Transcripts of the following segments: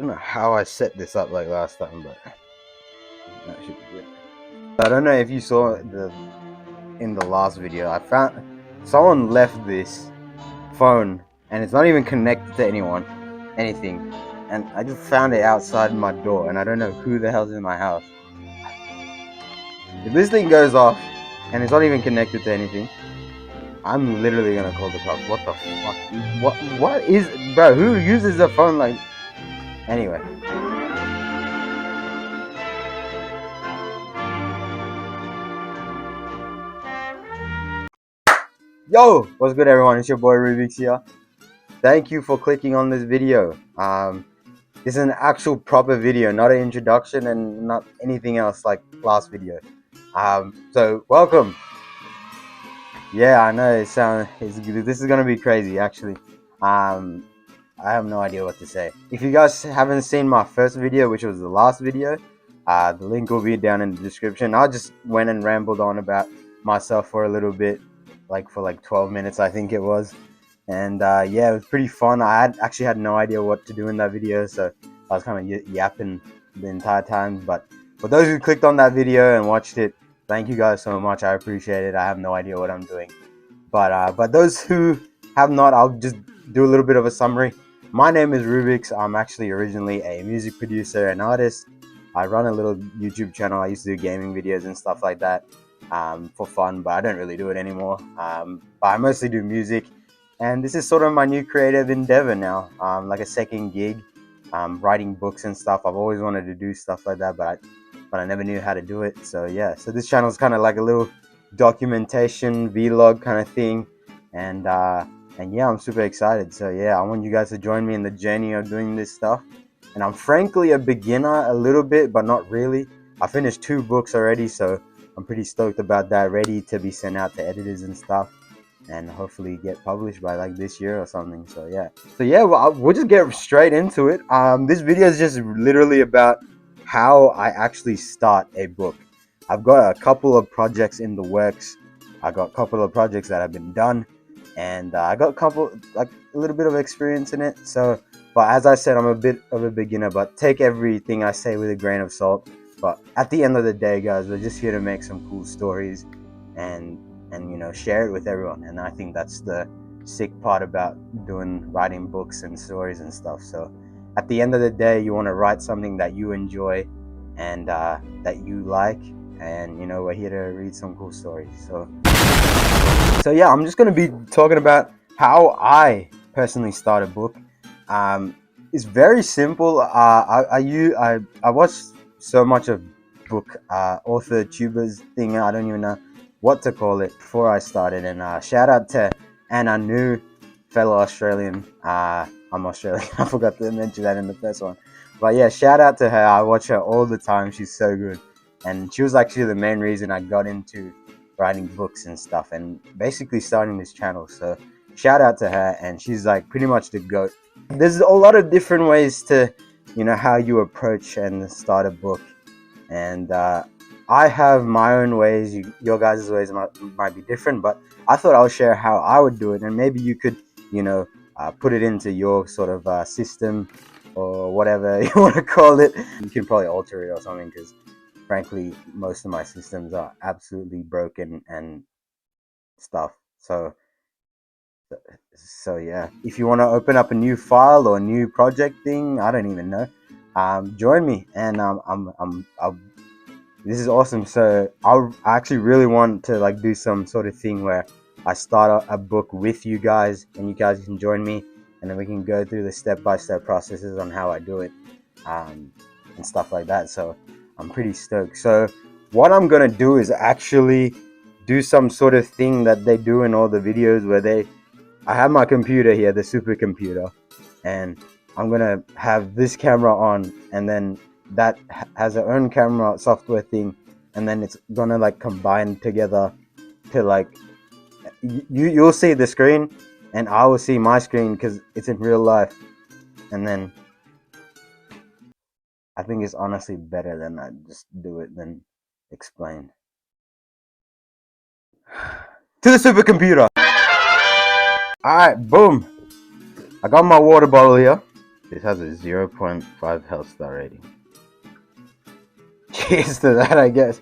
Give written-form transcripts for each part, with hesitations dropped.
know how I set this up like last time, but that should be good. I don't know if you saw in the last video, I found someone left this phone and it's not even connected to anything, and I just found it outside my door, and I don't know who the hell's in my house. If this thing goes off and it's not even connected to anything, I'm literally gonna call the cops. What the fuck? What is, bro? Who uses a phone like? Anyway. Yo, what's good, everyone? It's your boy Rubik's here. Thank you for clicking on this video. This is an actual proper video, not an introduction and not anything else like last video. So welcome. Yeah, I know this is gonna be crazy actually. I have no idea what to say. If you guys haven't seen my first video, which was the last video, the link will be down in the description. I just went and rambled on about myself for a little bit, for 12 minutes I think it was, and yeah, it was pretty fun. I actually had no idea what to do in that video, so I was kind of yapping the entire time. But for those who clicked on that video and watched it, thank you guys so much. I appreciate it. I have no idea what I'm doing, but those who have not, I'll just do a little bit of a summary. My name is Rubik's. I'm actually originally a music producer and artist. I run a little YouTube channel. I used to do gaming videos and stuff like that for fun, but I don't really do it anymore. But I mostly do music, and this is sort of my new creative endeavor now, like a second gig, writing books and stuff. I've always wanted to do stuff like that, but I never knew how to do it. So yeah, so this channel is kind of like a little documentation vlog kind of thing, and yeah, I'm super excited. So yeah, I want you guys to join me in the journey of doing this stuff. And I'm frankly a beginner a little bit, but not really. I finished 2 books already, so I'm pretty stoked about that, ready to be sent out to editors and stuff, and hopefully get published by like this year or something. So yeah, well, we'll just get straight into it. This video is just literally about how I actually start a book. I've got a couple of projects in the works. I got a couple of projects that have been done, and I got a little bit of experience in it. So, but as I said, I'm a bit of a beginner, but take everything I say with a grain of salt. But at the end of the day, guys, we're just here to make some cool stories and you know, share it with everyone. And I think that's the sick part about writing books and stories and stuff. So at the end of the day, you want to write something that you enjoy and that you like, and you know, we're here to read some cool stories. So yeah, I'm just going to be talking about how I personally start a book. It's very simple. I watched so much of book author tubers thing. I don't even know what to call it before I started. And shout out to Anna New, fellow Australian. I'm Australian. I forgot to mention that in the first one. But yeah, shout out to her. I watch her all the time. She's so good. And she was actually the main reason I got into writing books and stuff, and basically starting this channel. So shout out to her, and she's like pretty much the GOAT. There's a lot of different ways to, you know, how you approach and start a book, and I have my own ways. Your guys' ways might be different, but I thought I'll share how I would do it, and maybe you could, you know, put it into your sort of system or whatever you want to call it. You can probably alter it or something, because frankly, most of my systems are absolutely broken and stuff. So yeah, if you want to open up a new file or a new project thing, I don't even know, join me, and this is awesome. So I actually really want to like do some sort of thing where I start a book with you guys, and you guys can join me, and then we can go through the step-by-step processes on how I do it, and stuff like that. So I'm pretty stoked. So what I'm gonna do is actually do some sort of thing that they do in all the videos where I have my computer here, the supercomputer, and I'm gonna have this camera on, and then that has its own camera software thing, and then it's gonna like combine together to like you'll see the screen and I will see my screen because it's in real life, and then I think it's honestly better than I just do it than explain. To the supercomputer! Alright, boom! I got my water bottle here. This has a 0.5 health star rating. Cheers to that, I guess.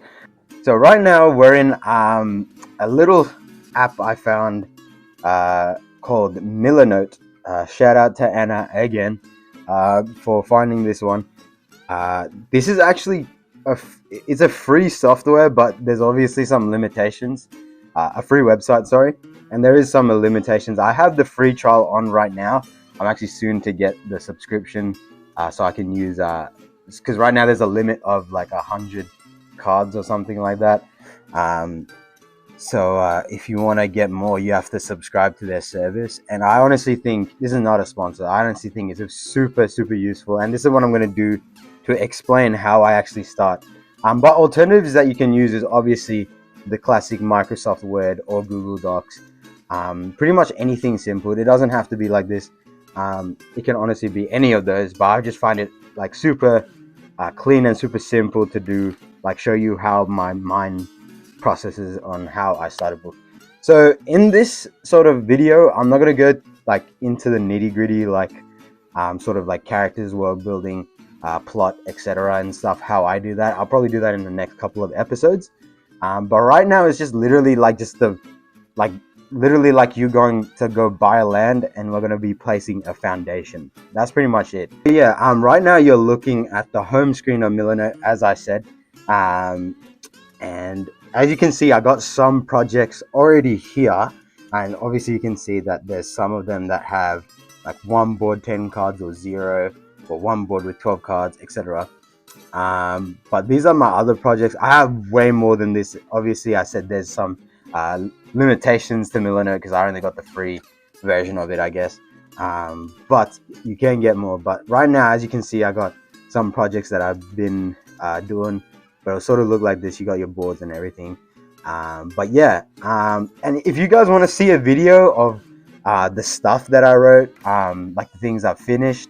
So right now we're in a little app I found called Millernote. Shout out to Anna again for finding this one. This is actually it's a free software, but there's obviously some limitations. A free website, sorry, and there is some limitations. I have the free trial on right now. I'm actually soon to get the subscription, so I can use because right now there's a limit of like 100 cards or something like that. So if you want to get more, you have to subscribe to their service. And I honestly think this is not a sponsor. I honestly think it's super useful, and this is what I'm going to do to explain how I actually start. But alternatives that you can use is obviously the classic Microsoft Word or Google Docs. Pretty much anything simple. It doesn't have to be like this. It can honestly be any of those, but I just find it like super clean and super simple to do, like show you how my mind processes on how I start a book. So in this sort of video, I'm not going to go like into the nitty gritty, like sort of like characters, world building, plot, etc. and stuff, how I do that. I'll probably do that in the next couple of episodes. But right now it's just literally like literally like you going to go buy a land and we're going to be placing a foundation. That's pretty much it. But yeah, right now you're looking at the home screen of Millernote, as I said. And as you can see, I got some projects already here, and obviously you can see that there's some of them that have like one board 10 cards or 0, or one board with 12 cards, etc. But these are my other projects. I have way more than this. Obviously I said there's some limitations to Millernote because I only got the free version of it, I guess. But you can get more. But right now, as you can see, I got some projects that I've been doing, but it'll sort of look like this. You got your boards and everything. But yeah, and if you guys want to see a video of the stuff that I wrote, like the things I've finished,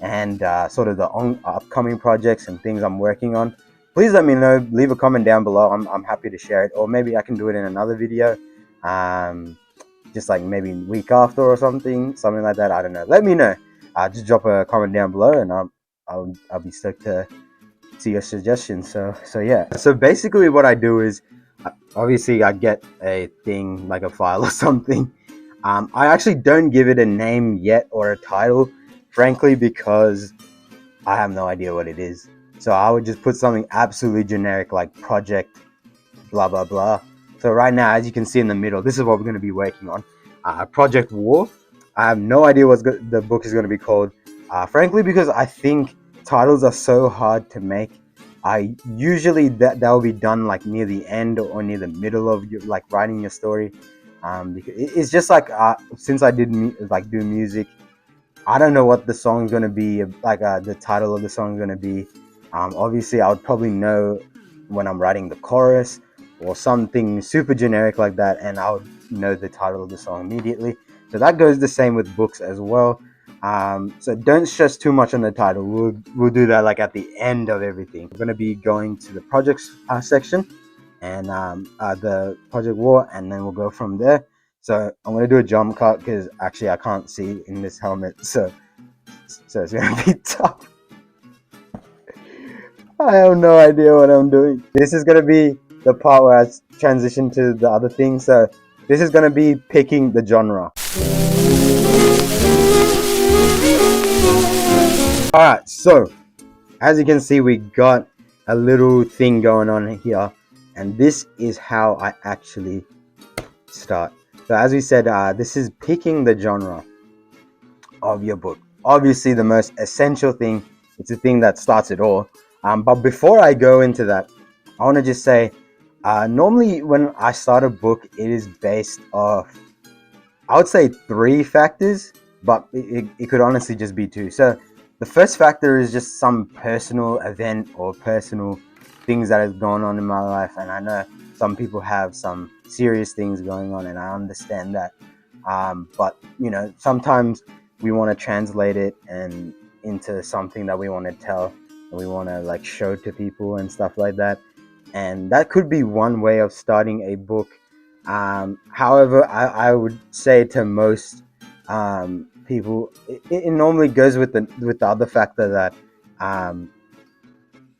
and sort of the upcoming projects and things I'm working on, please let me know. Leave a comment down below. I'm happy to share it, or maybe I can do it in another video, just like maybe a week after or something like that. I don't know. Let me know. Just drop a comment down below, and I'll be stoked to see your suggestions. So yeah. So basically, what I do is, obviously, I get a thing like a file or something. I actually don't give it a name yet or a title, frankly, because I have no idea what it is. So I would just put something absolutely generic like project blah blah blah. So right now, as you can see in the middle, this is what we're going to be working on. Project War. I have no idea what the book is going to be called, frankly, because I think titles are so hard to make. I usually that will be done like near the end or near the middle of your, like, writing your story. Because it's just like since I did do music, I don't know what the song's gonna be like. The title of the song is gonna be. Obviously, I would probably know when I'm writing the chorus or something super generic like that, and I would know the title of the song immediately. So that goes the same with books as well. So don't stress too much on the title. We'll do that like at the end of everything. We're gonna be going to the projects section and the Project War, and then we'll go from there. So I'm gonna do a jump cut because actually I can't see in this helmet, so it's gonna be tough. I have no idea what I'm doing. This is gonna be the part where I transition to the other thing. So this is gonna be picking the genre. Alright, so as you can see, we got a little thing going on here, and this is how I actually start. So as we said, this is picking the genre of your book. Obviously the most essential thing. It's the thing that starts it all. But before I go into that, I want to just say, normally when I start a book, it is based off, I would say, 3 factors, but it could honestly just be 2. So the first factor is just some personal event or personal things that has gone on in my life, and I know some people have some serious things going on, and I understand that. But you know, sometimes we want to translate it and into something that we want to tell, and we want to like show to people and stuff like that. And that could be one way of starting a book. However, I would say to most people, it normally goes with the other factor that,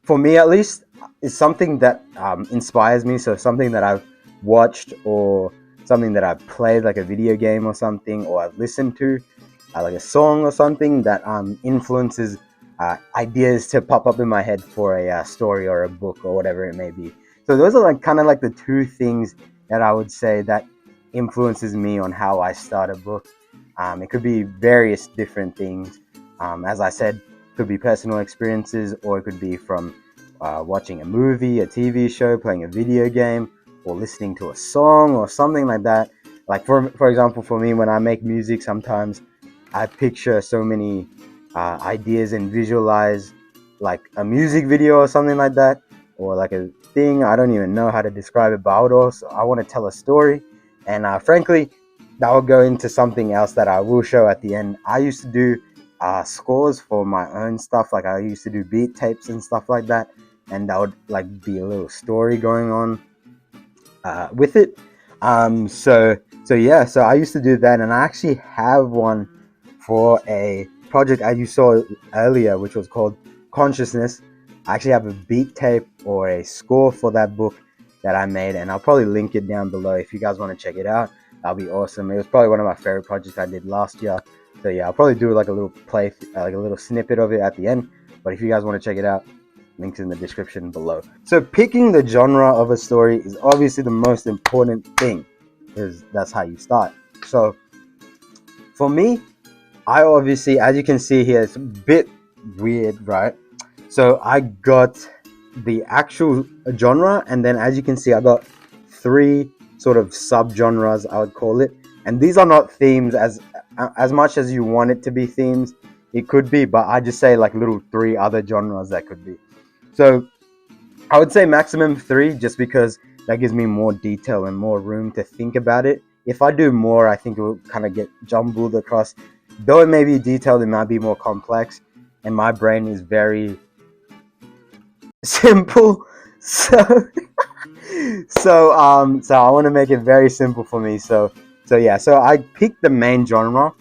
for me at least, is something that inspires me. So something that I've watched, or something that I've played, like a video game or something, or I've listened to, like a song or something that influences ideas to pop up in my head for a story or a book or whatever it may be. So those are like kind of like the two things that I would say that influences me on how I start a book. It could be various different things. As I said, it could be personal experiences, or it could be from watching a movie, a TV show, playing a video game, or listening to a song or something like that. Like for example, for me, when I make music, sometimes I picture so many ideas and visualize like a music video or something like that, or like a thing. I don't even know how to describe it, but I want to tell a story, and frankly, that will go into something else that I will show at the end. I used to do scores for my own stuff. Like I used to do beat tapes and stuff like that, and that would like be a little story going on with it. So yeah, so I used to do that, and I actually have one for a project as you saw earlier, which was called Consciousness. I actually have a beat tape or a score for that book that I made, and I'll probably link it down below if you guys want to check it out. That'll be awesome. It was probably one of my favorite projects I did last year. So yeah, I'll probably do like a little like a little snippet of it at the end. But if you guys want to check it out, links in the description below. So picking the genre of a story is obviously the most important thing, because that's how you start. So for me, I obviously, as you can see here, it's a bit weird, right? So I got the actual genre, and then as you can see, I got 3 sort of subgenres, I would call it. And these are not themes as much as you want it to be themes. It could be, but I just say like little 3 other genres that could be. So I would say maximum 3, just because that gives me more detail and more room to think about it. If I do more, I think it will kind of get jumbled across. Though it may be detailed, it might be more complex, and my brain is very simple. So so I want to make it very simple for me. So yeah, so I pick the main genre,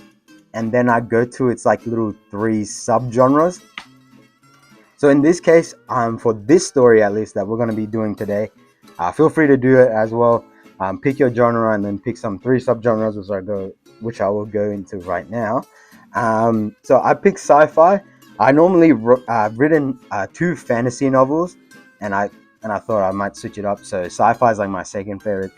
and then I go to its like little 3 subgenres. So in this case, for this story at least that we're going to be doing today, feel free to do it as well. Pick your genre and then pick some 3 subgenres, which I will go into right now. So I picked sci-fi. I normally written 2 fantasy novels, and I thought I might switch it up. So sci-fi is like my second favorite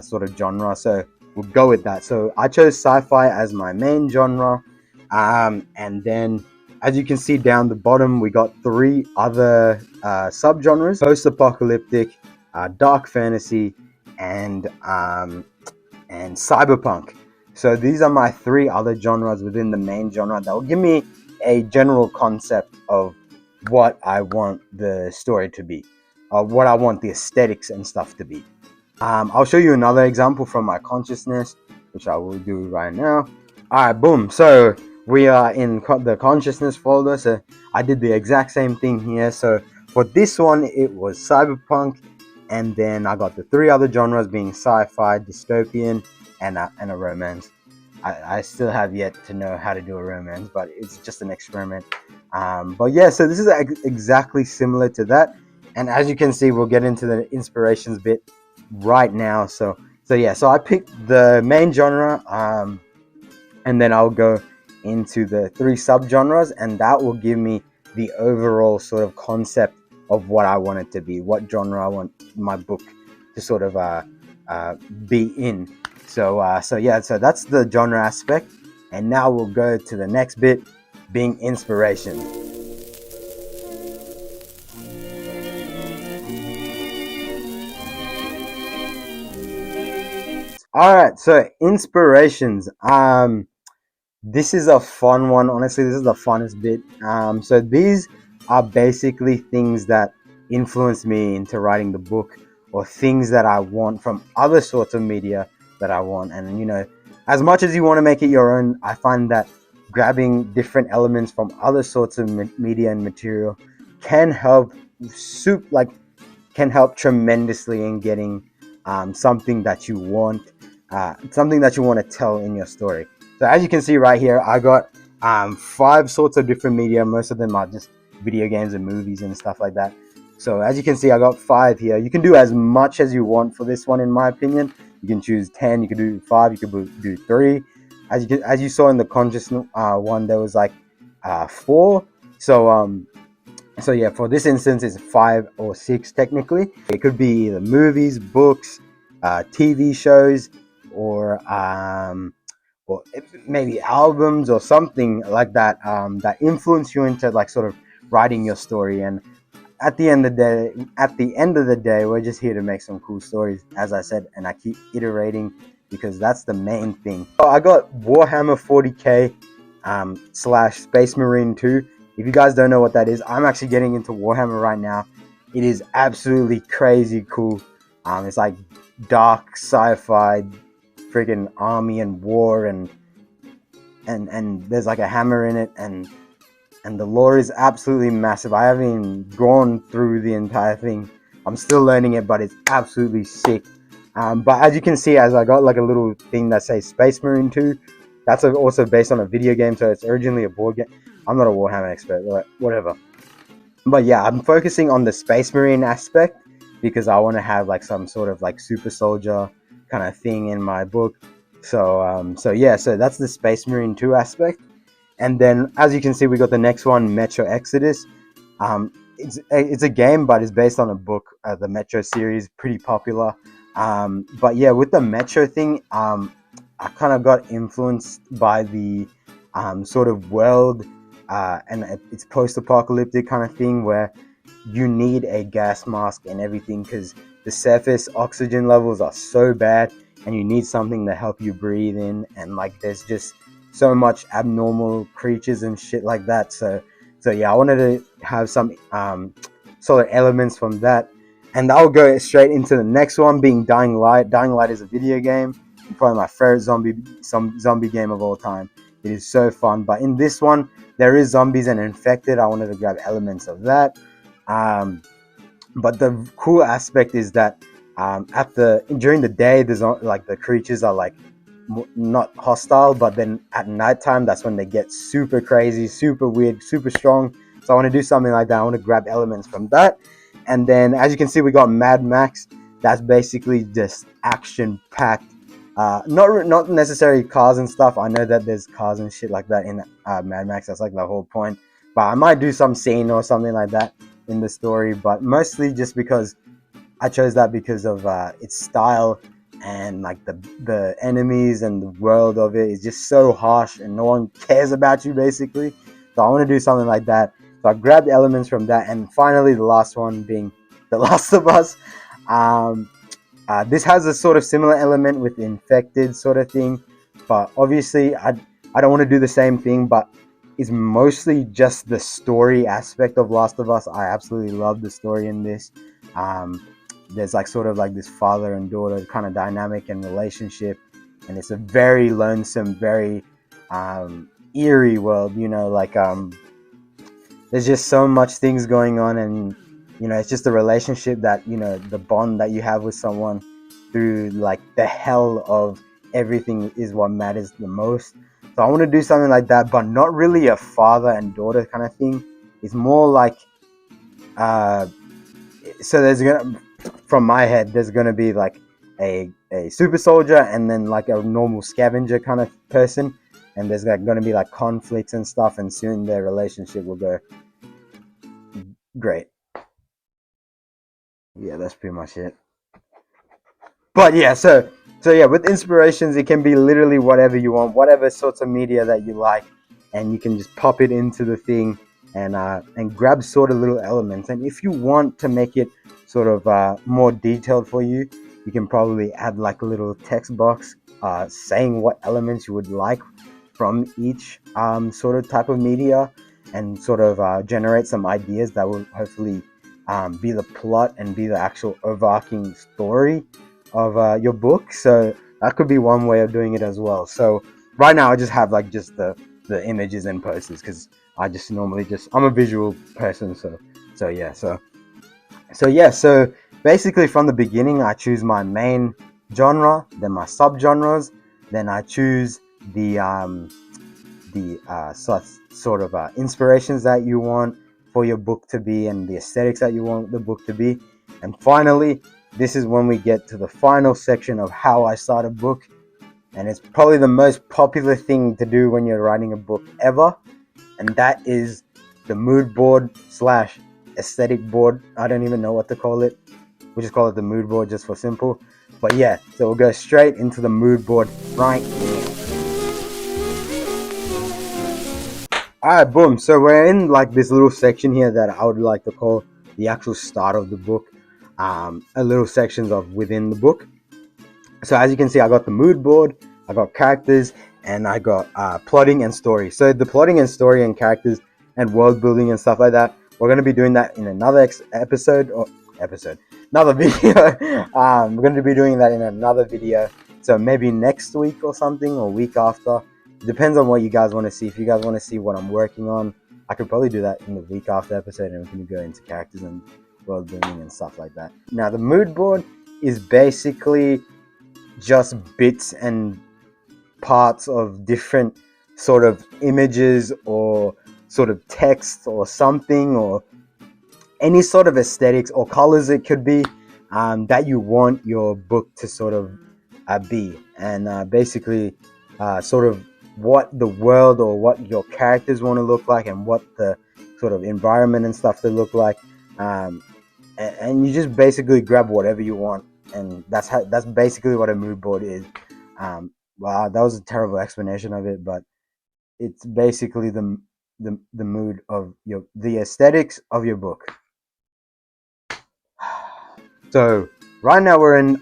sort of genre. So we'll go with that. So I chose sci-fi as my main genre, and then, as you can see down the bottom, we got 3 other subgenres: post-apocalyptic, dark fantasy, and cyberpunk. So these are my 3 other genres within the main genre that will give me a general concept of what I want the story to be, what I want the aesthetics and stuff to be. I'll show you another example from my consciousness, which I will do right now. Alright, boom. So we are in the consciousness folder. So I did the exact same thing here. So for this one, it was cyberpunk, and then I got the 3 other genres being sci-fi, dystopian, and a romance. I still have yet to know how to do a romance, but it's just an experiment. But yeah, so this is exactly similar to that. And as you can see, we'll get into the inspirations bit right now. So yeah, so I picked the main genre, and then I'll go into the 3 subgenres, and that will give me the overall sort of concept of what I want it to be, what genre I want my book to sort of be in. So yeah, so that's the genre aspect, and now we'll go to the next bit, being inspiration. All right, so inspirations. This is a fun one. Honestly, this is the funnest bit. So these are basically things that influence me into writing the book, or things that I want from other sorts of media that I want. And as much as you want to make it your own, I find that grabbing different elements from other sorts of media and material can help can help tremendously in getting something that you want to tell in your story. So as you can see right here, I got 5 sorts of different media. Most of them are just video games and movies and stuff like that. So as you can see, I got 5 here. You can do as much as you want for this one, in my opinion. You can choose 10, you can do 5, you can do 3. As you saw in the conscious one, there was like 4. So yeah, for this instance, it's 5 or 6 technically. It could be either movies, books, TV shows, or maybe albums or something like that that influence you into like sort of writing your story. And at the end of the day, we're just here to make some cool stories, as I said, and I keep iterating because that's the main thing. So I got Warhammer 40k slash Space Marine 2. If you guys don't know what that is, I'm actually getting into Warhammer right now. It is absolutely crazy cool. It's like dark sci-fi, freaking army and war, and there's like a hammer in it, and the lore is absolutely massive. I haven't even gone through the entire thing. I'm still learning it, but it's absolutely sick. But as you can see, as I got like a little thing that says Space Marine 2, that's also based on a video game, so it's originally a board game. I'm not a Warhammer expert, but whatever. But yeah, I'm focusing on the Space Marine aspect because I want to have like some sort of like super soldier kind of thing in my book. So yeah, so that's the Space Marine 2 aspect. And then, as you can see, we got the next one, Metro Exodus. It's a game, but it's based on a book, the Metro series, pretty popular. But yeah, with the Metro thing, I kind of got influenced by the sort of world, and it's post-apocalyptic kind of thing where you need a gas mask and everything because the surface oxygen levels are so bad, and you need something to help you breathe in, and like there's just so much abnormal creatures and shit like that. So yeah, I wanted to have some sort of elements from that, and I'll go straight into the next one, being Dying Light. Dying Light is a video game, probably my favorite zombie game of all time. It is so fun. But in this one, there is zombies and infected. I wanted to grab elements of that. But the cool aspect is that during the day, there's like the creatures are like not hostile, but then at nighttime, that's when they get super crazy, super weird, super strong. So I want to do something like that. I want to grab elements from that. And then, as you can see, we got Mad Max. That's basically just action packed. Not necessarily cars and stuff. I know that there's cars and shit like that in Mad Max. That's like the whole point. But I might do some scene or something like that in the story. But mostly just because I chose that because of its style, and like the enemies and the world of it is just so harsh and no one cares about you basically. So I want to do something like that. So I grabbed elements from that, and finally the last one being The Last of Us. This has a sort of similar element with infected sort of thing, but obviously I don't want to do the same thing, but it's mostly just the story aspect of Last of Us. I absolutely love the story in this. There's like sort of like this father and daughter kind of dynamic and relationship, and it's a very lonesome, very eerie world, like there's just so much things going on, and it's just a relationship that the bond that you have with someone through like the hell of everything is what matters the most. So I want to do something like that, but not really a father and daughter kind of thing. It's more like so there's gonna, from my head, there's gonna be like a super soldier and then like a normal scavenger kind of person, and there's like gonna be like conflicts and stuff, and soon their relationship will go great. Yeah, that's pretty much it. But yeah, so yeah, with inspirations, it can be literally whatever you want, whatever sorts of media that you like, and you can just pop it into the thing and grab sort of little elements. And if you want to make it sort of more detailed for you, you can probably add like a little text box saying what elements you would like from each sort of type of media, and sort of generate some ideas that will hopefully be the plot and be the actual overarching story of your book. So that could be one way of doing it as well. So right now I just have like just the images and posters, because I just normally I'm a visual person. So yeah, so basically from the beginning I choose my main genre, then my subgenres, then I choose sort of inspirations that you want for your book to be, and the aesthetics that you want the book to be. And finally, this is when we get to the final section of how I start a book, and it's probably the most popular thing to do when you're writing a book ever, and that is the mood board slash aesthetic board. I don't even know what to call it. We'll just call it the mood board just for simple. But yeah, so we'll go straight into the mood board right now. Alright, boom. So we're in like this little section here that I would like to call the actual start of the book. A little sections of within the book. So as you can see, I got the mood board, I got characters, and I got plotting and story. So the plotting and story and characters and world building and stuff like that, we're going to be doing that in another another video. We're going to be doing that in another video. So maybe next week or something, or week after. It depends on what you guys want to see. If you guys want to see what I'm working on, I could probably do that in the week after episode, and we can go into characters and world building and stuff like that. Now the mood board is basically just bits and parts of different sort of images or sort of text or something, or any sort of aesthetics or colors it could be, that you want your book to sort of be, and basically sort of what the world or what your characters want to look like, and what the sort of environment and stuff to look like, and you just basically grab whatever you want, and that's basically what a mood board is. Wow, that was a terrible explanation of it, but it's basically the mood of the aesthetics of your book. So right now we're in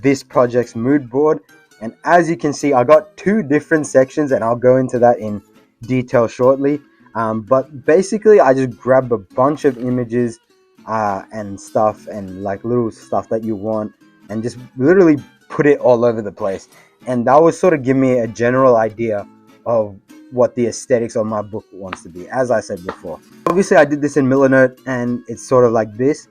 this project's mood board, and as you can see, I got two different sections, and I'll go into that in detail shortly. But basically, I just grab a bunch of images and stuff, and like little stuff that you want, and just literally put it all over the place. And that would sort of give me a general idea of what the aesthetics of my book wants to be, as I said before. Obviously, I did this in Millernote, and it's sort of like this,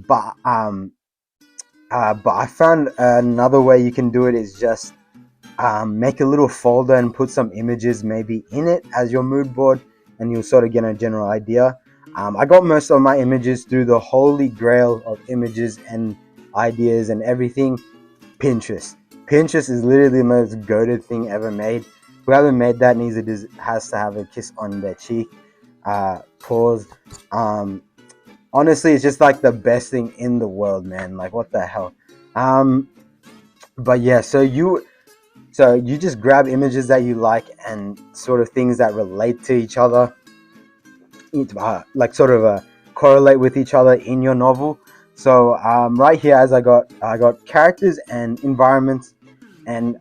but I found another way you can do it is just make a little folder and put some images maybe in it as your mood board, and you'll sort of get a general idea. I got most of my images through the holy grail of images and ideas and everything, Pinterest. Pinterest is literally the most goated thing ever made. Whoever made that has to have a kiss on their cheek. Pause. Honestly, it's just like the best thing in the world, man. Like, what the hell? But yeah, so you just grab images that you like and sort of things that relate to each other, like sort of correlate with each other in your novel. So right here, as I got characters and environments, and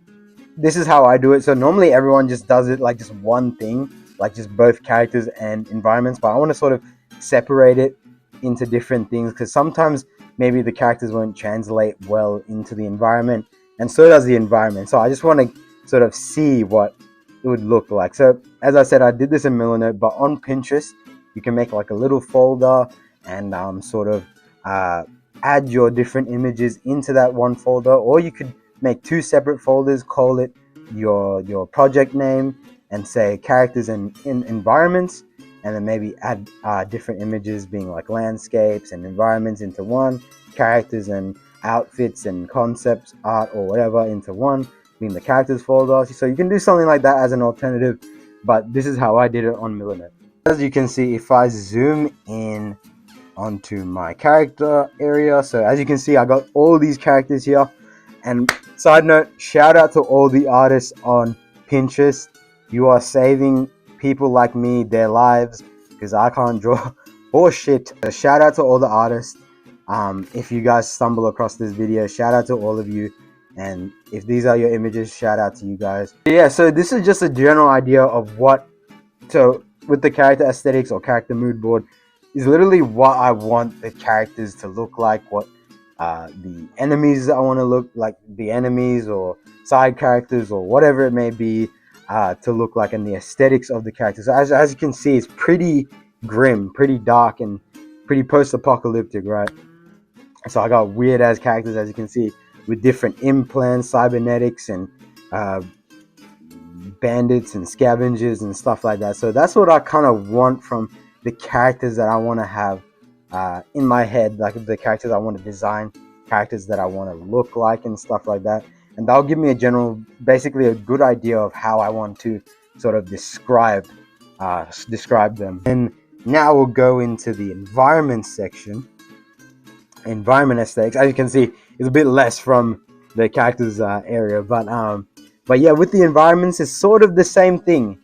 this is how I do it. So normally everyone just does it like just one thing, like just both characters and environments, but I want to sort of separate it into different things, because sometimes maybe the characters won't translate well into the environment, and so does the environment. So I just want to sort of see what it would look like. So as I said, I did this in Millernote, but on Pinterest you can make like a little folder and sort of add your different images into that one folder, or you could make two separate folders, call it your project name, and say characters and environments, and then maybe add different images being like landscapes and environments into one, characters and outfits and concepts art or whatever into one, being the characters folder. So you can do something like that as an alternative, but this is how I did it on Millernote. As you can see, if I zoom in onto my character area, so as you can see, I got all these characters here. And side note, shout out to all the artists on Pinterest. You are saving people like me their lives, because I can't draw bullshit. So shout out to all the artists. If you guys stumble across this video, shout out to all of you, and if these are your images, shout out to you guys. Yeah, so this is just a general idea of what, so with the character aesthetics or character mood board, is literally what I want the characters to look like, what the enemies I want to look like, the enemies or side characters or whatever it may be, to look like, and the aesthetics of the characters. As you can see, it's pretty grim, pretty dark, and pretty post-apocalyptic, right? So I got weird ass characters, as you can see, with different implants, cybernetics, and bandits and scavengers and stuff like that. So that's what I kind of want from the characters that I want to have in my head, like the characters I want to design, characters that I want to look like and stuff like that. And that'll give me a general, basically a good idea of how I want to sort of describe them. And now we'll go into the environment section. Environment aesthetics, as you can see, is a bit less from the characters area, but yeah, with the environments, it's sort of the same thing.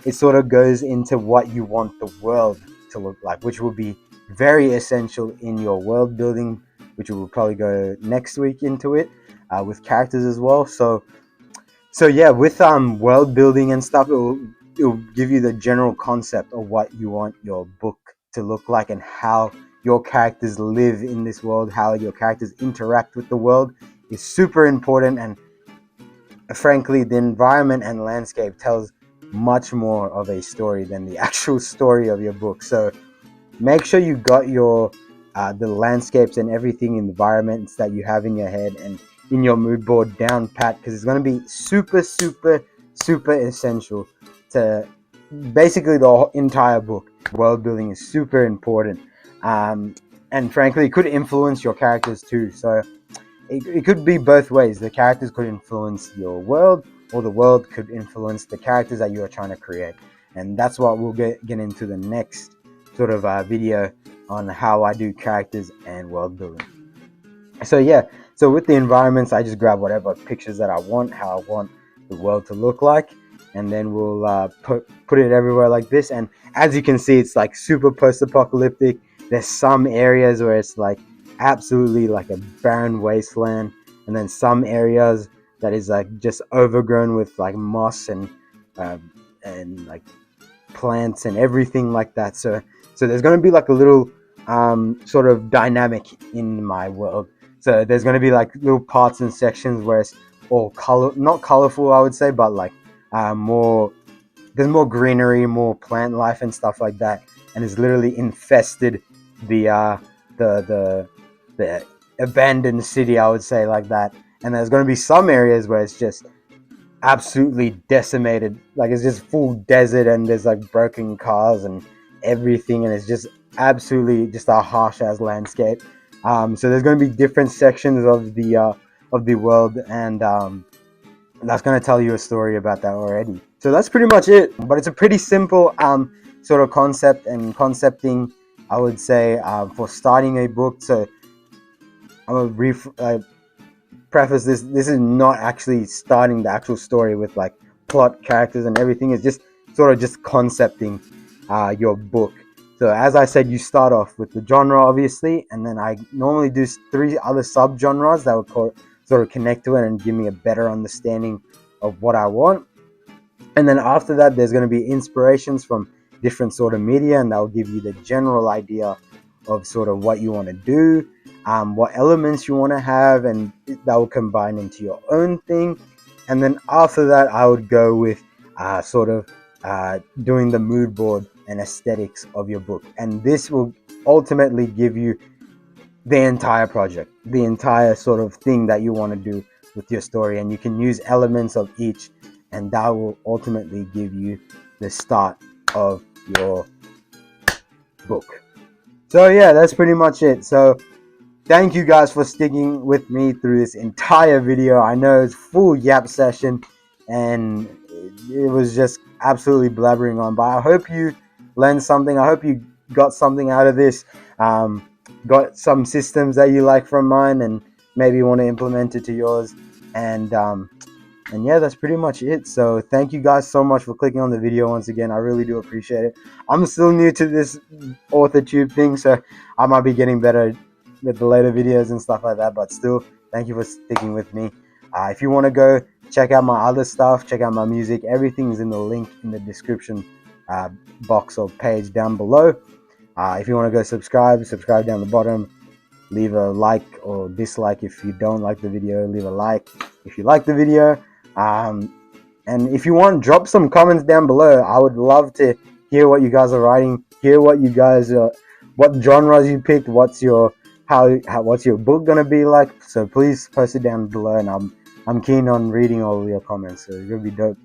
It sort of goes into what you want the world to look like, which will be very essential in your world building, which will probably go next week into it with characters as well. So yeah, with world building and stuff, it'll give you the general concept of what you want your book to look like and how your characters live in this world, how your characters interact with the world is super important. And frankly, the environment and landscape tells much more of a story than the actual story of your book. So make sure you got your the landscapes and everything, environments that you have in your head and in your mood board down pat, because it's going to be super essential to basically the entire book. World building is super important, and frankly, it could influence your characters too. So it could be both ways. The characters could influence your world, or the world could influence the characters that you are trying to create. And that's what we'll get into the next sort of video on how I do characters and world building. So yeah, so with the environments, I just grab whatever pictures that I want, how I want the world to look like, and then we'll put it everywhere like this. And as you can see, it's like super post-apocalyptic. There's some areas where it's like absolutely like a barren wasteland, and then some areas that is like just overgrown with like moss and like plants and everything like that. So there's going to be like a little sort of dynamic in my world. So there's going to be like little parts and sections where it's all not colorful, I would say, but like there's more greenery, more plant life and stuff like that, and it's literally infested the abandoned city, I would say, like that. And there's going to be some areas where it's just absolutely decimated, like it's just full desert, and there's like broken cars and everything, and it's just absolutely just a harsh as landscape. So there's going to be different sections of the world, and that's going to tell you a story about that already. So that's pretty much it. But it's a pretty simple sort of concept and concepting, I would say, for starting a book. So I'm gonna preface this. This is not actually starting the actual story with like plot, characters, and everything. It's just sort of just concepting your book. So as I said, you start off with the genre, obviously, and then I normally do 3 other sub-genres that would sort of connect to it and give me a better understanding of what I want. And then after that, there's going to be inspirations from different sort of media, and that will give you the general idea of sort of what you want to do, what elements you want to have, and that will combine into your own thing. And then after that, I would go with sort of doing the mood board and aesthetics of your book, and this will ultimately give you the entire project, the entire sort of thing that you want to do with your story, and you can use elements of each, and that will ultimately give you the start of your book. So yeah, that's pretty much it. So thank you guys for sticking with me through this entire video. I know it's full yap session and it was just absolutely blabbering on, but I hope you learned something. I hope you got something out of this, got some systems that you like from mine, and maybe you want to implement it to yours. And yeah, that's pretty much it. So thank you guys so much for clicking on the video once again. I really do appreciate it. I'm still new to this AuthorTube thing, so I might be getting better with the later videos and stuff like that, but still, thank you for sticking with me. If you want to go check out my other stuff, check out my music, everything is in the link in the description box or page down below. If you want to go subscribe down the bottom. Leave a like or dislike if you don't like the video. Leave a like if you like the video. And if you want, drop some comments down below. I would love to hear what you guys are writing, hear what you guys what genres you picked, what's your what's your book gonna be like. So please post it down below, and I'm keen on reading all of your comments, so it's gonna be dope.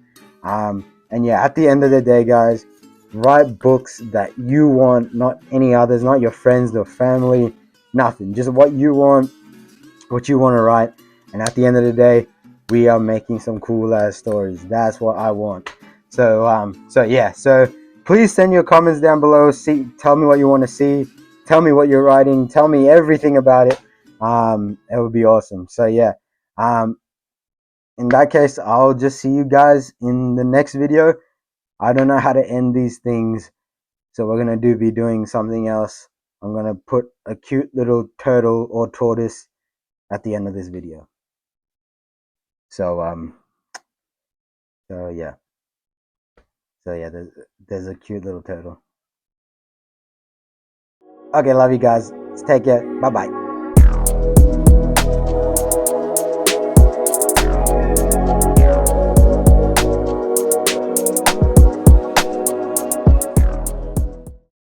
And yeah, at the end of the day, guys, write books that you want, not any others, not your friends, or family, nothing. Just what you want to write. And at the end of the day, we are making some cool ass stories. That's what I want. So yeah. So please send your comments down below. Tell me what you want to see. Tell me what you're writing. Tell me everything about it. It would be awesome. So yeah. In that case, I'll just see you guys in the next video. I don't know how to end these things, so we're gonna be doing something else. I'm gonna put a cute little turtle or tortoise at the end of this video. So so yeah. So yeah, there's a cute little turtle. Okay, love you guys. Take care. Bye bye.